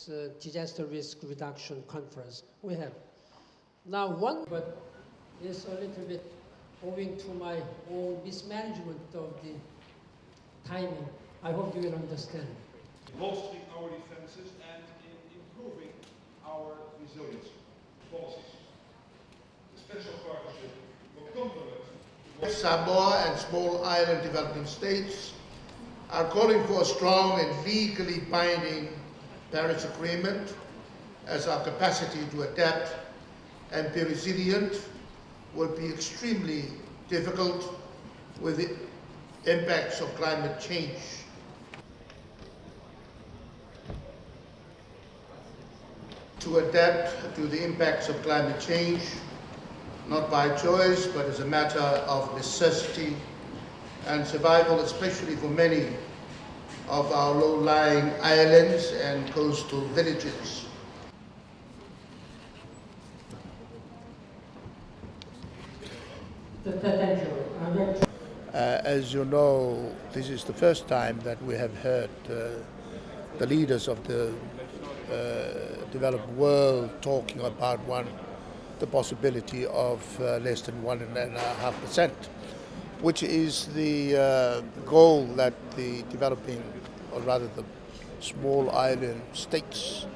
this disaster risk reduction conference. We have. Now one, but it's a little bit owing to my own mismanagement of the timing. I hope you will understand. Bolstering our defenses and in improving our resilience policies. The special partnership will complement Samoa and small island developing states are calling for a strong and legally binding Paris Agreement, as our capacity to adapt and be resilient will be extremely difficult with the impacts of climate change. To adapt to the impacts of climate change, not by choice, but as a matter of necessity and survival, especially for many of our low-lying islands and coastal villages. As you know, this is the first time that we have heard the leaders of the developed world talking about the possibility of less than 1.5%, which is the goal that the developing, or rather the small island states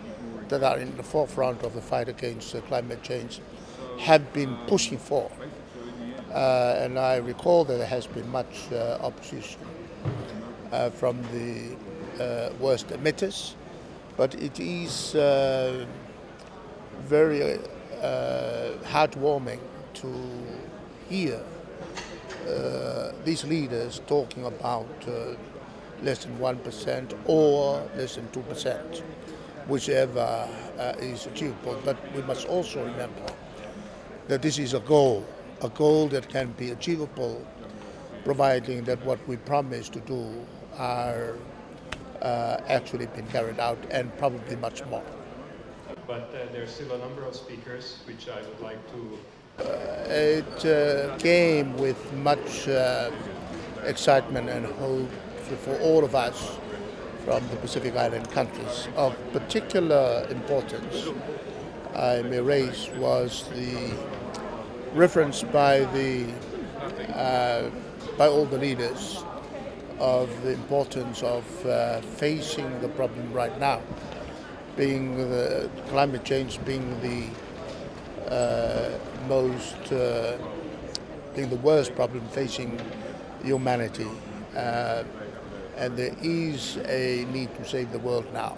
that are in the forefront of the fight against climate change have been pushing for. And I recall that there has been much opposition from the worst emitters, but it is very heartwarming to hear these leaders talking about less than 1% or less than 2%, whichever is achievable. But we must also remember that this is a goal that can be achievable, providing that what we promise to do are actually been carried out, and probably much more. But there's still a number of speakers which I would like to... It came with much excitement and hope for all of us from the Pacific Island countries. Of particular importance, I may raise, was the reference by all the leaders of the importance of facing the problem right now, being the climate change being the being the worst problem facing humanity, and there is a need to save the world now.